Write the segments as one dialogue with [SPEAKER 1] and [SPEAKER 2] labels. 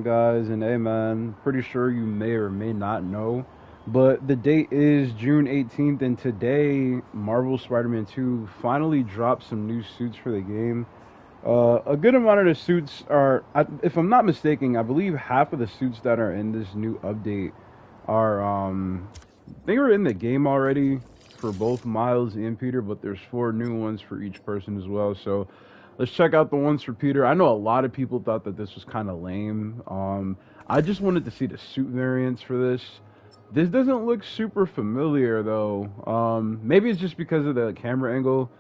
[SPEAKER 1] Guys, and hey man, pretty sure you may or may not know, but the date is June 18th, and today Marvel Spider-Man 2 finally dropped some new suits for the game. A good amount of the suits are, if I'm not mistaken, I believe half of the suits that are in this new update are, they were in the game already for both Miles and Peter, but there's four new ones for each person as well. So let's check out the ones for Peter. I know a lot of people thought that this was kind of lame. I just wanted to see the suit variants for this. This doesn't look super familiar though. Maybe it's just because of the camera angle.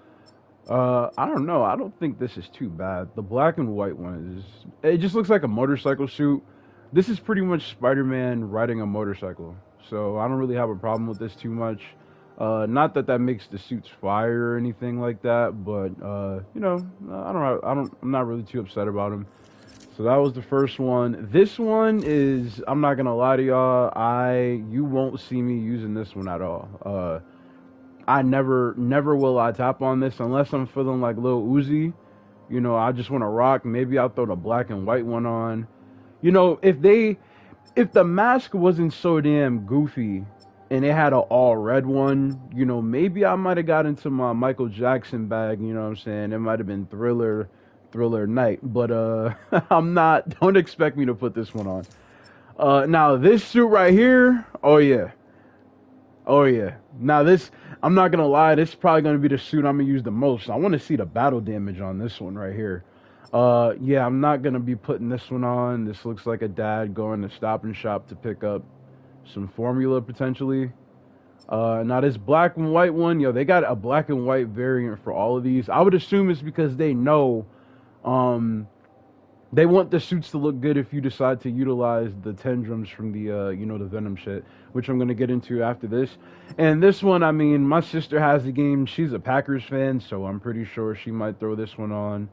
[SPEAKER 1] I don't know. I don't think this is too bad. The black and white one is. It just looks like a motorcycle suit. This is pretty much Spider-Man riding a motorcycle. So I don't really have a problem with this too much. Not that that makes the suits fire or anything like that, but I'm not really too upset about them. So that was the first one. This one is, I'm not gonna lie to y'all, you won't see me using this one at all. I never will I tap on this unless I'm feeling like Lil Uzi. I just want to rock. Maybe I'll throw the black and white one on. If the mask wasn't so damn goofy and it had an all red one, maybe I might have got into my Michael Jackson bag, you know what I'm saying? It might have been Thriller Night, but I'm not, don't expect me to put this one on. Now this suit right here, oh yeah. Oh yeah. Now this, I'm not gonna lie, this is probably gonna be the suit I'm gonna use the most. I want to see the battle damage on this one right here. Yeah, I'm not gonna be putting this one on. This looks like a dad going to Stop and Shop to pick up some formula potentially. Now this black and white one, yo, they got a black and white variant for all of these. I would assume it's because they know, they want the suits to look good if you decide to utilize the tendrums from the Venom shit, which I'm gonna get into after this. And this one, I mean, my sister has the game. She's a Packers fan, so I'm pretty sure she might throw this one on,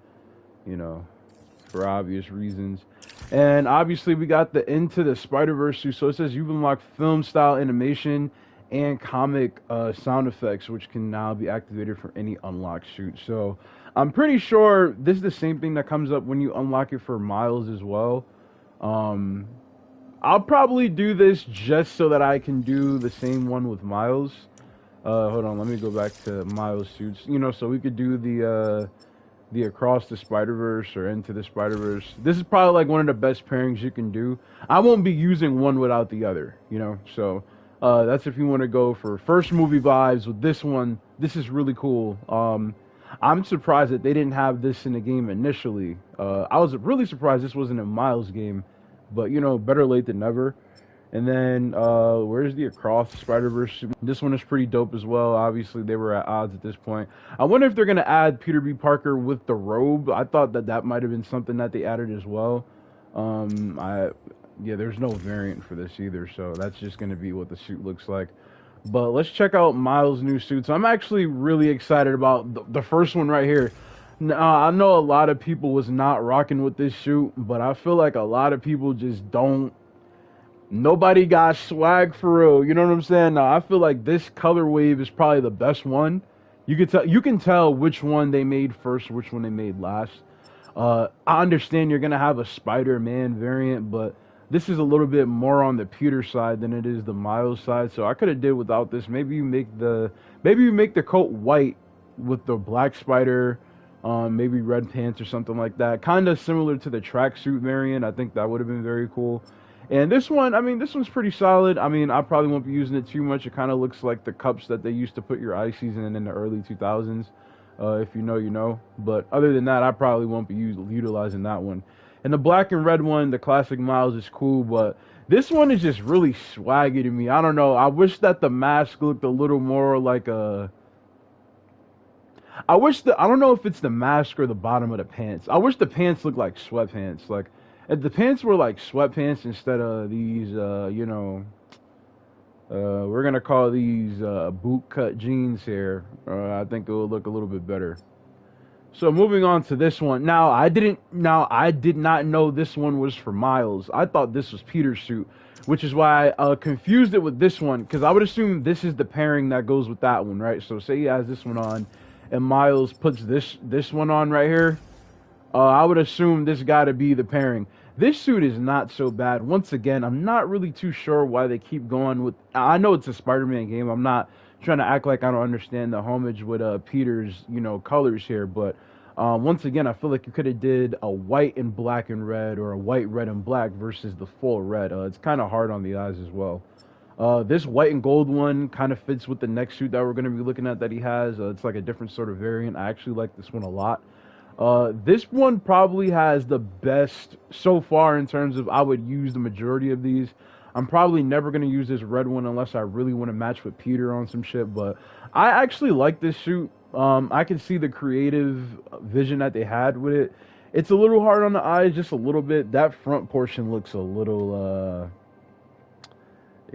[SPEAKER 1] you know, for obvious reasons. And obviously, we got the Into the Spider-Verse suit. So it says you've unlocked film style animation and comic sound effects, which can now be activated for any unlocked suit. So I'm pretty sure this is the same thing that comes up when you unlock it for Miles as well. Um, I'll probably do this just so that I can do the same one with Miles. Hold on, let me go back to Miles suits. So we could do the Across the Spider-Verse or Into the Spider-Verse. This is probably like one of the best pairings you can do. I won't be using one without the other, So that's if you want to go for first movie vibes with this one. This is really cool. I'm surprised that they didn't have this in the game initially. I was really surprised this wasn't a Miles game, but better late than never. And then where's the Across the Spider-Verse? This one is pretty dope as well. Obviously, they were at odds at this point. I wonder if they're gonna add Peter B. Parker with the robe. I thought that might have been something that they added as well. Yeah, there's no variant for this either, so that's just gonna be what the suit looks like. But let's check out Miles' new suits. I'm actually really excited about the first one right here. Now, I know a lot of people was not rocking with this suit, but I feel like a lot of people just don't. Nobody got swag for real. You know what I'm saying? Now, I feel like this color wave is probably the best one. You can tell which one they made first, which one they made last. I understand you're gonna have a Spider-Man variant, but this is a little bit more on the Peter side than it is the Miles side. So I could have did without this. Maybe you make the coat white with the black spider, maybe red pants or something like that. Kind of similar to the tracksuit variant. I think that would have been very cool. And this one, I mean, this one's pretty solid. I mean, I probably won't be using it too much. It kind of looks like the cups that they used to put your ices in the early 2000s. If you know, you know. But other than that, I probably won't be utilizing that one. And the black and red one, the classic Miles, is cool, but this one is just really swaggy to me. I don't know. I wish that the mask looked a little more like a. I don't know if it's the mask or the bottom of the pants. I wish the pants looked like sweatpants. Like, if the pants were like sweatpants instead of these, we're gonna call these boot cut jeans here. I think it will look a little bit better. So moving on to this one. Now I did not know this one was for Miles. I thought this was Peter's suit, which is why I confused it with this one, because I would assume this is the pairing that goes with that one, right? So say he has this one on, and Miles puts this one on right here. I would assume this got to be the pairing. This suit is not so bad. Once again, I'm not really too sure why they keep going with. I know it's a Spider-Man game. I'm not trying to act like I don't understand the homage with Peter's, colors here. But once again, I feel like you could have did a white and black and red, or a white, red, and black versus the full red. It's kind of hard on the eyes as well. This white and gold one kind of fits with the next suit that we're going to be looking at that he has. It's like a different sort of variant. I actually like this one a lot. This one probably has the best so far in terms of I would use the majority of these. I'm probably never going to use this red one unless I really want to match with Peter on some shit, but I actually like this suit. I can see the creative vision that they had with it. It's a little hard on the eyes, just a little bit. That front portion looks a little,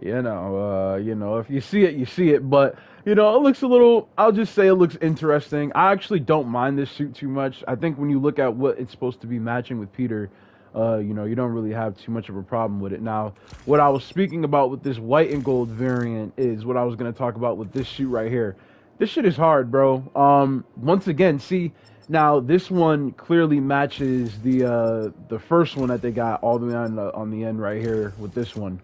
[SPEAKER 1] if you see it, you see it, but it looks a little, I'll just say it looks interesting. I actually don't mind this suit too much. I think when you look at what it's supposed to be matching with Peter, you don't really have too much of a problem with it. Now, what I was speaking about with this white and gold variant is what I was going to talk about with this suit right here. This shit is hard, bro. Once again, see, now this one clearly matches the first one that they got all the way on the end right here with this one.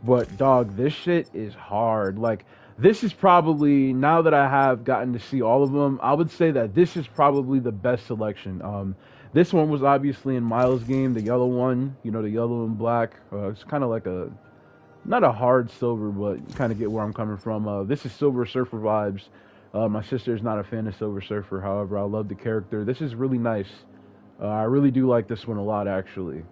[SPEAKER 1] But dog, this shit is hard. Like, this is probably, now that I have gotten to see all of them, I would say that this is probably the best selection. This one was obviously in Miles' game, the yellow one, the yellow and black. It's kind of like not a hard silver, but you kind of get where I'm coming from. This is Silver Surfer vibes. My sister is not a fan of Silver Surfer, however, I love the character. This is really nice. I really do like this one a lot, actually.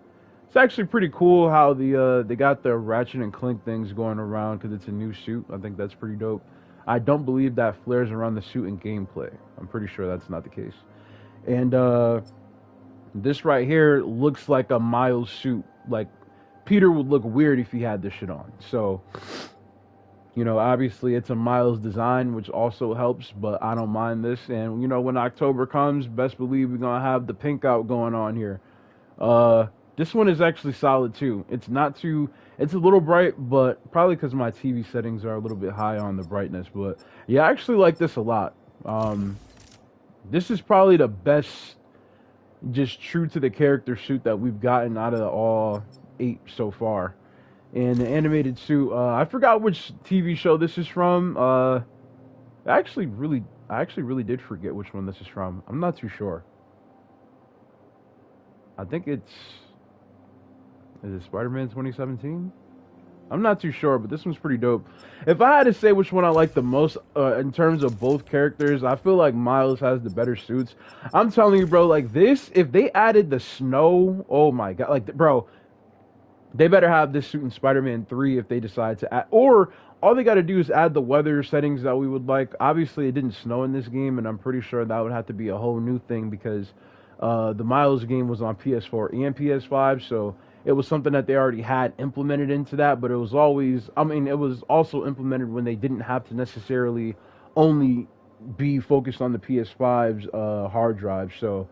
[SPEAKER 1] It's actually pretty cool how they got the Ratchet and Clank things going around because it's a new suit. I think that's pretty dope. I don't believe that flares around the suit in gameplay. I'm pretty sure that's not the case. And this right here looks like a Miles suit. Like, Peter would look weird if he had this shit on. So, obviously it's a Miles design, which also helps, but I don't mind this. And, when October comes, best believe we're going to have the pink out going on here. This one is actually solid too. It's a little bright, but probably because my TV settings are a little bit high on the brightness. But yeah, I actually like this a lot. This is probably the best, just true to the character suit that we've gotten out of all 8 so far. And the animated suit, I forgot which TV show this is from. I actually really did forget which one this is from. I'm not too sure. I think is it Spider-Man 2017? I'm not too sure, but this one's pretty dope. If I had to say which one I like the most in terms of both characters, I feel like Miles has the better suits. I'm telling you, bro, like this, if they added the snow, oh my god, like, bro, they better have this suit in Spider-Man 3 if they decide to add, or all they got to do is add the weather settings that we would like. Obviously, it didn't snow in this game, and I'm pretty sure that would have to be a whole new thing because the Miles game was on PS4 and PS5, so it was something that they already had implemented into that, but it was always, it was also implemented when they didn't have to necessarily only be focused on the PS5's hard drive. So,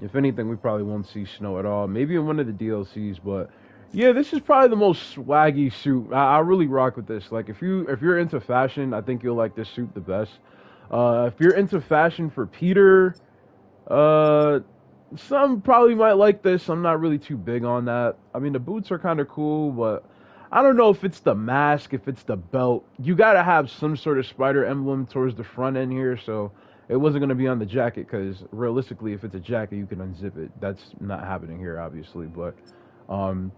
[SPEAKER 1] if anything, we probably won't see snow at all. Maybe in one of the DLCs, but yeah, this is probably the most swaggy suit. I really rock with this. Like, if you're into fashion, I think you'll like this suit the best. If you're into fashion for Peter, some probably might like this. I'm not really too big on that. I mean, the boots are kind of cool, but I don't know if it's the mask, if it's the belt. You gotta have some sort of spider emblem towards the front end here, so it wasn't gonna be on the jacket, because realistically, if it's a jacket, you can unzip it. That's not happening here, obviously, but the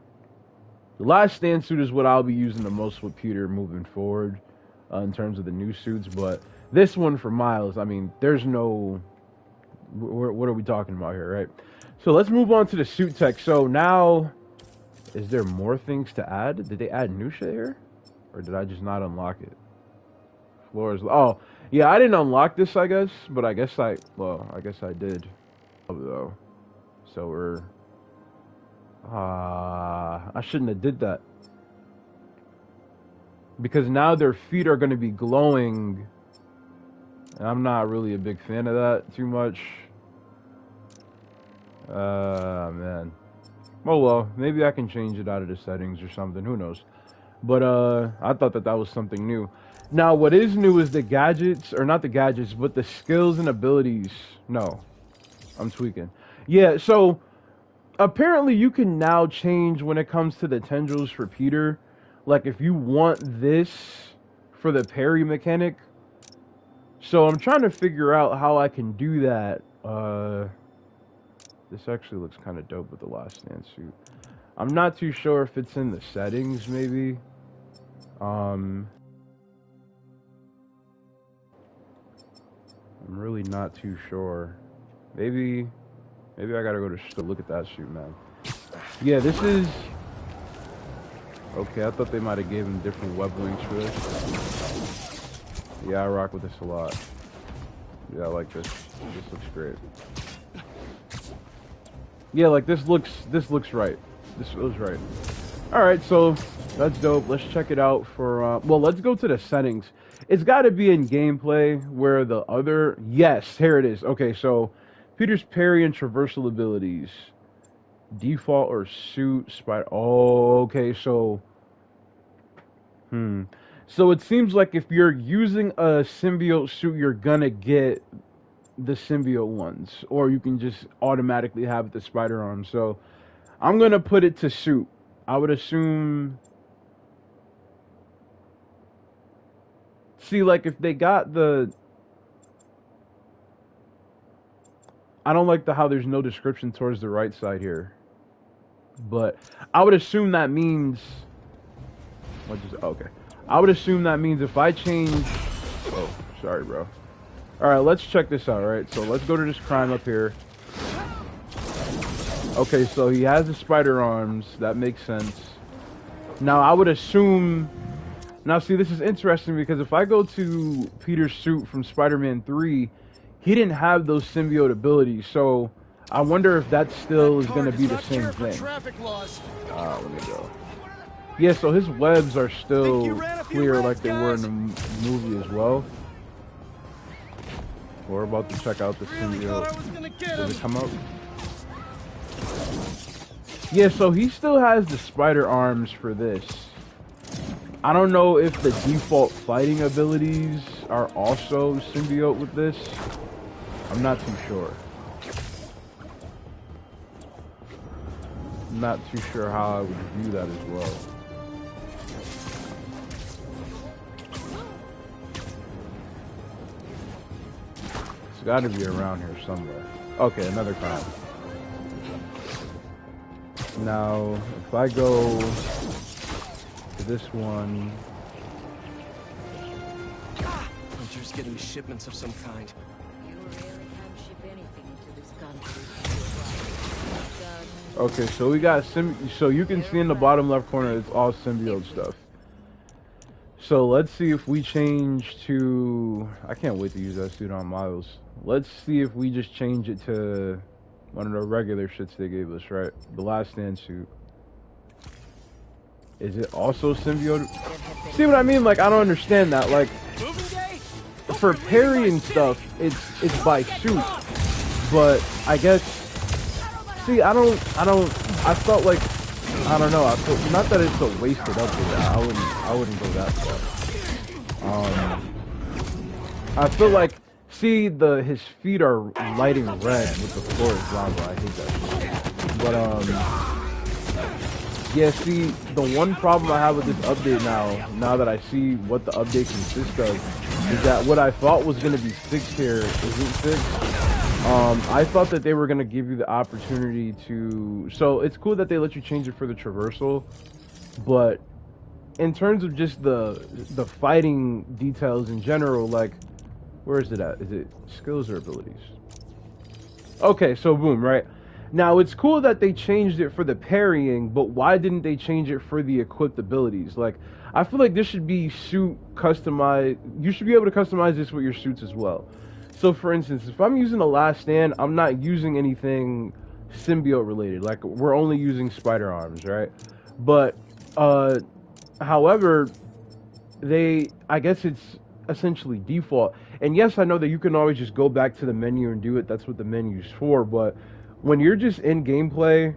[SPEAKER 1] Last Stand suit is what I'll be using the most with Peter moving forward in terms of the new suits, but this one for Miles, I mean, there's no... What are we talking about here, right? So let's move on to the suit tech. So now, is there more things to add? Did they add new shit here? Or did I just not unlock it? Floors. Oh, yeah, I didn't unlock this, I guess. But I guess I did. Though. So we're... I shouldn't have did that. Because now their feet are going to be glowing. And I'm not really a big fan of that too much. Man. Oh well, maybe I can change it out of the settings or something, who knows. But I thought that was something new. Now what is new is the gadgets, or not the gadgets, but the skills and abilities. No, I'm tweaking. Yeah, so apparently you can now change when it comes to the tendrils for Peter. Like if you want this for the parry mechanic. So I'm trying to figure out how I can do that. This actually looks kind of dope with the Last Stand suit. I'm not too sure if it's in the settings, maybe. I'm really not too sure. Maybe I gotta go to look at that suit, man. Yeah, this is... Okay, I thought they might have gave him different web links for this. Yeah, I rock with this a lot. Yeah, I like this. This looks great. Yeah, like this looks right. This feels right. Alright, so that's dope. Let's check it out for, well, let's go to the settings. It's got to be in gameplay where the other... Yes, here it is. Okay, so Peter's parry and traversal abilities. Default or suit, spider... Oh, okay, so... So it seems like if you're using a symbiote suit, you're gonna get the symbiote ones. Or you can just automatically have the spider arm. So I'm gonna put it to suit. I would assume... See, like, if they got the... I don't like how there's no description towards the right side here. But I would assume that means... Okay. I would assume that means if I change... Oh, sorry, bro. Alright, let's check this out, right? So let's go to this crime up here. Okay, so he has the spider arms. That makes sense. Now, I would assume... Now, see, this is interesting because if I go to Peter's suit from Spider-Man 3, he didn't have those symbiote abilities. So I wonder if that still is going to be the same thing. Let me go. Yeah, so his webs are still clear like they were in the movie as well. We're about to check out the symbiote. Does it come up? Yeah, so he still has the spider arms for this. I don't know if the default fighting abilities are also symbiote with this. I'm not too sure. I'm not too sure how I would view that as well. It's got to be around here somewhere. Okay, another crime. Now, if I go to this one...
[SPEAKER 2] Hunter's getting shipments of some kind.
[SPEAKER 3] You really can't ship anything into this country.
[SPEAKER 1] Okay, so we got so you can see in the bottom left corner it's all symbiote stuff. So let's see if we change to... I can't wait to use that suit on Miles. Let's see if we just change it to one of the regular shits they gave us, right? The Last Stand suit. Is it also symbiote? See what I mean? Like, I don't understand that. Like, for parry and stuff, it's by suit. But I guess... See, I felt like... I don't know. I feel, not that it's a wasted update. I wouldn't go that far. I feel like... See, his feet are lighting red with the floor is lava. I hate that shit. But, yeah, see, the one problem I have with this update now that I see what the update consists of, is that what I thought was going to be fixed here isn't fixed. I thought that they were going to give you the opportunity to... So, it's cool that they let you change it for the traversal, but in terms of just the fighting details in general, like, where is it at? Is it skills or abilities? Okay, so boom, right? Now, it's cool that they changed it for the parrying, but why didn't they change it for the equipped abilities? Like, I feel like this should be suit customized. You should be able to customize this with your suits as well. So, for instance, if I'm using the Last Stand, I'm not using anything symbiote related. Like, we're only using spider arms, right? But, however, I guess it's essentially default. And yes, I know that you can always just go back to the menu and do it. That's what the menu's for. But when you're just in gameplay,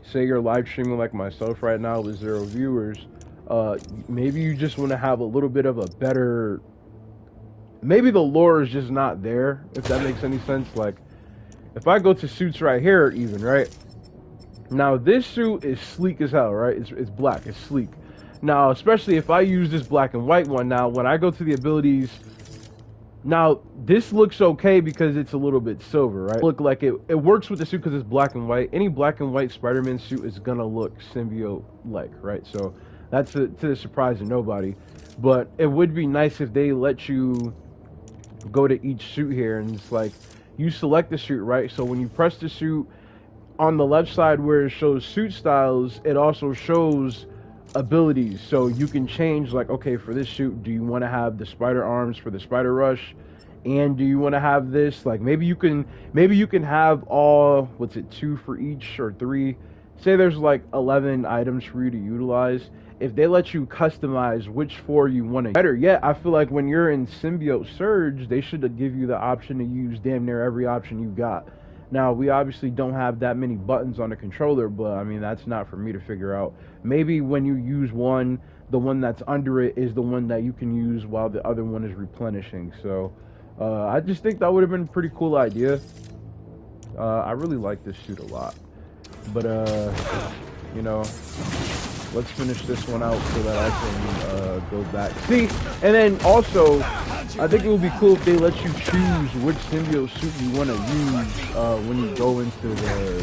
[SPEAKER 1] say you're live streaming like myself right now with 0 viewers, maybe you just want to have a little bit of a better... Maybe the lore is just not there, if that makes any sense. Like, if I go to suits right here even, right? Now this suit is sleek as hell, right? It's black, it's sleek. Now, especially if I use this black and white one, now when I go to the abilities, now this looks okay because it's a little bit silver, right? Look like it works with the suit because it's black and white. Any black and white Spider-Man suit is gonna look symbiote-like, right? So that's to the surprise of nobody. But it would be nice if they let you go to each suit here, and it's like you select the suit, right? So when you press the suit, on the left side where it shows suit styles, it also shows abilities. So you can change, like, okay, for this suit, do you want to have the spider arms for the spider rush, and do you want to have this, like, maybe you can have all, what's it, 2 for each or 3, say there's like 11 items for you to utilize. If they let you customize which 4 you want to, better yet, I feel like when you're in Symbiote Surge, they should give you the option to use damn near every option you got. Now, we obviously don't have that many buttons on the controller, but I mean, that's not for me to figure out. Maybe when you use one, the one that's under it is the one that you can use while the other one is replenishing. So, I just think that would have been a pretty cool idea. I really like this suit a lot. But, you know, let's finish this one out so that I can go back. See, and then also, I think it would be cool if they let you choose which symbiote suit you want to use when you go into the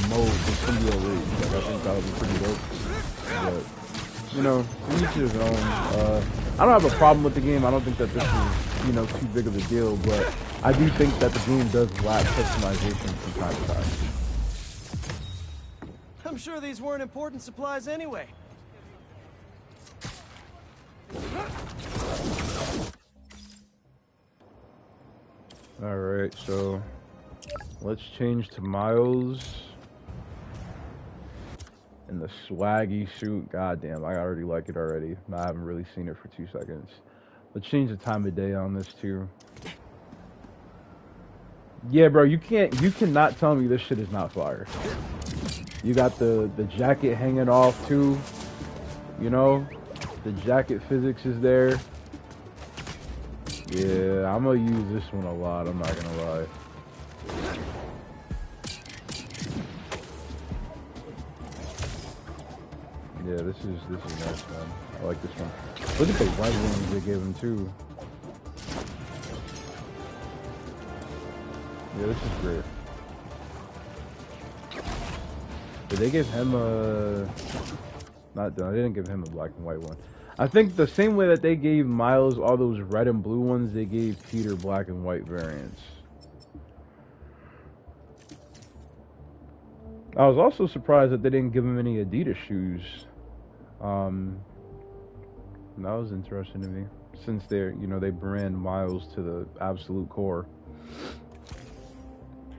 [SPEAKER 1] mode, the symbiote rage. Like, I think that would be pretty dope. But, you know, each his own. I don't have a problem with the game. I don't think that this is, you know, too big of a deal. But I do think that the game does lack customization from time to time.
[SPEAKER 2] I'm sure these weren't important supplies anyway.
[SPEAKER 1] Alright, so let's change to Miles in the swaggy suit. Goddamn, I already like it already. I haven't really seen it for 2 seconds. Let's change the time of day on this too. Yeah, bro, you cannot tell me this shit is not fire. You got the jacket hanging off too, you know, the jacket physics is there. Yeah, I'm gonna use this one a lot, I'm not gonna lie. Yeah, this is nice, man. I like this one. Look at the white ones they gave him too. Yeah, this is great. Did they give him a... No, they didn't give him a black and white one. I think the same way that they gave Miles all those red and blue ones, they gave Peter black and white variants. I was also surprised that they didn't give him any Adidas shoes. That was interesting to me, since they're, you know, they brand Miles to the absolute core.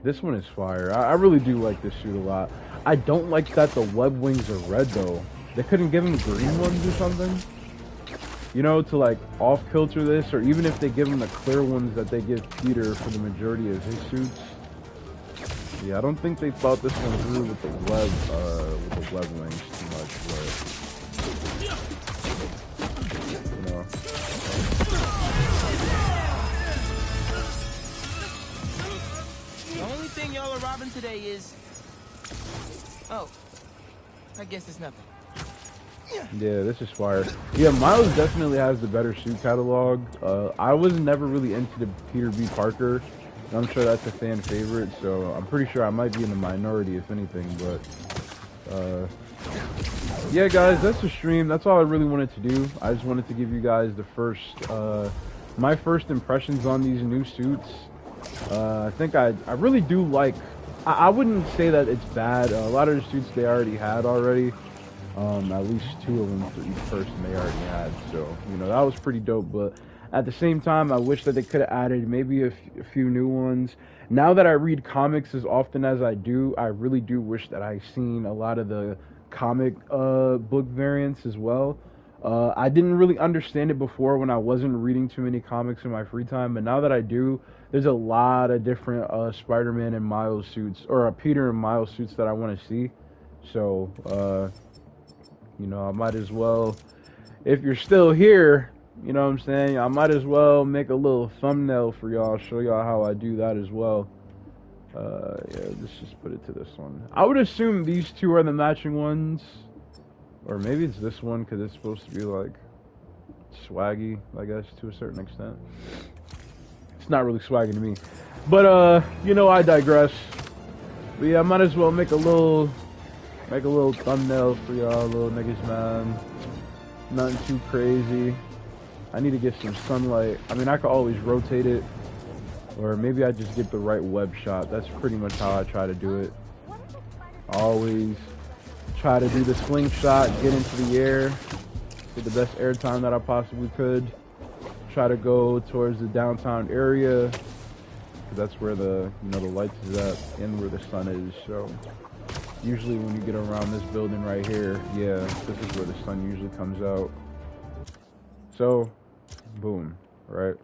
[SPEAKER 1] This one is fire. I really do like this suit a lot. I don't like that the web wings are red though. They couldn't give him green ones or something, you know, to like off kilter this, or even if they give him the clear ones that they give Peter for the majority of his suits. Yeah, I don't think they thought this one through with the web wings too much, but you know.
[SPEAKER 4] The only thing y'all are robbing today is... Oh, I guess it's nothing.
[SPEAKER 1] Yeah, this is fire. Yeah, Miles definitely has the better suit catalog. I was never really into the Peter B. Parker. I'm sure that's a fan favorite, so I'm pretty sure I might be in the minority if anything, but yeah, guys, that's the stream. That's all I really wanted to do. I just wanted to give you guys the first my first impressions on these new suits. I think I really do like, I wouldn't say that it's bad. A lot of the suits they already had already. At least 2 of them for each person they already had, so you know, that was pretty dope. But at the same time, I wish that they could have added maybe a few new ones. Now that I read comics as often as I do, I really do wish that I seen a lot of the comic book variants as well. I didn't really understand it before when I wasn't reading too many comics in my free time, but now that I do, there's a lot of different Spider-Man and Miles suits, or Peter and Miles suits that I want to see. So you know, I might as well, if you're still here, you know what I'm saying, I might as well make a little thumbnail for y'all, show y'all how I do that as well. Yeah, let's just put it to this one. I would assume these two are the matching ones. Or maybe it's this one because it's supposed to be like swaggy, I guess, to a certain extent. It's not really swaggy to me. But you know, I digress. But yeah, I might as well make a little thumbnail for y'all little niggas, man. Nothing too crazy. I need to get some sunlight. I mean, I could always rotate it. Or maybe I just get the right web shot. That's pretty much how I try to do it. Always try to do the slingshot, get into the air, get the best air time that I possibly could. Try to go towards the downtown area, 'cause that's where the the lights is at and where the sun is. So usually when you get around this building right here, yeah, this is where the sun usually comes out. So, boom, right?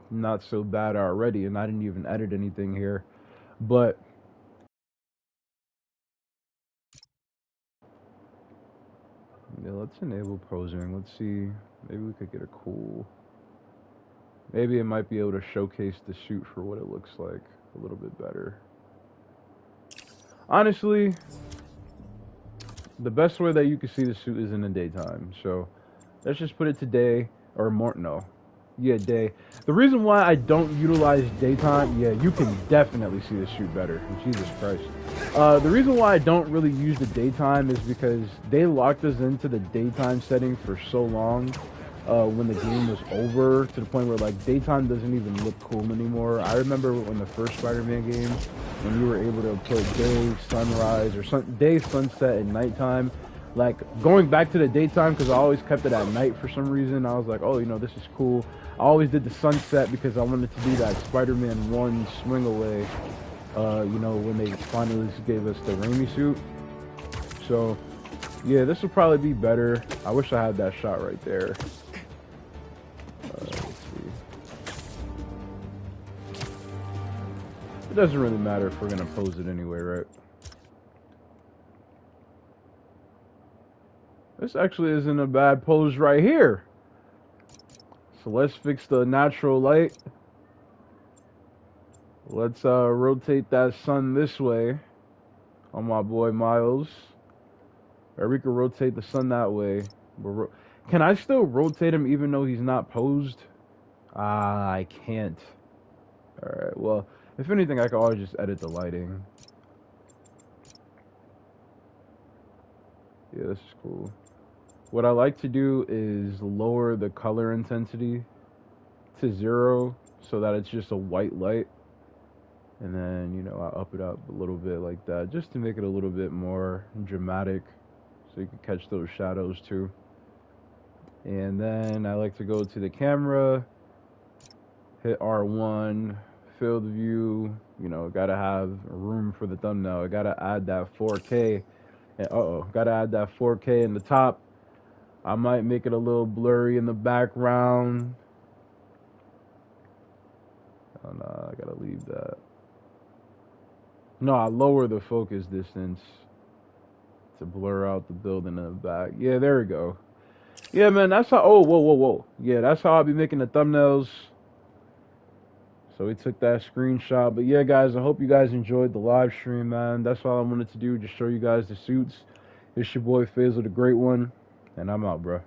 [SPEAKER 1] Not so bad already, and I didn't even edit anything here, but yeah, let's enable posing. Let's see, maybe we could get a cool, maybe it might be able to showcase the shoot for what it looks like a little bit better. Honestly, the best way that you can see the suit is in the daytime, so let's just put it to day, or more, no. Yeah, day. The reason why I don't utilize daytime, yeah, you can definitely see the shoot better. Jesus Christ. The reason why I don't really use the daytime is because they locked us into the daytime setting for so long when the game was over, to the point where like daytime doesn't even look cool anymore. I remember when the first Spider-Man game, when you were able to put day, sunrise, or day, sunset, and nighttime. Like, going back to the daytime, because I always kept it at night for some reason. I was like, oh, this is cool. I always did the sunset because I wanted to do that Spider-Man 1 swing away, when they finally gave us the Raimi suit. So, yeah, this will probably be better. I wish I had that shot right there. Let's see. It doesn't really matter if we're going to pose it anyway, right? This actually isn't a bad pose right here. So let's fix the natural light. Let's rotate that sun this way on my boy Miles. Or we can rotate the sun that way. Can I still rotate him even though he's not posed? Ah, I can't. Alright, well, if anything, I can always just edit the lighting. Yeah, this is cool. What I like to do is lower the color intensity to 0 so that it's just a white light. And then, I up it up a little bit like that just to make it a little bit more dramatic so you can catch those shadows too. And then I like to go to the camera, hit R1, field view, gotta have room for the thumbnail. I gotta add that 4K. And gotta add that 4K in the top. I might make it a little blurry in the background. Oh no, I gotta leave that. No, I lower the focus distance to blur out the building in the back. Yeah, there we go. Yeah, man, that's how. Oh, whoa. Yeah, that's how I'll be making the thumbnails. So we took that screenshot. But yeah, guys, I hope you guys enjoyed the live stream, man. That's all I wanted to do, just show you guys the suits. It's your boy Faisal the Great One. And I'm out, bro.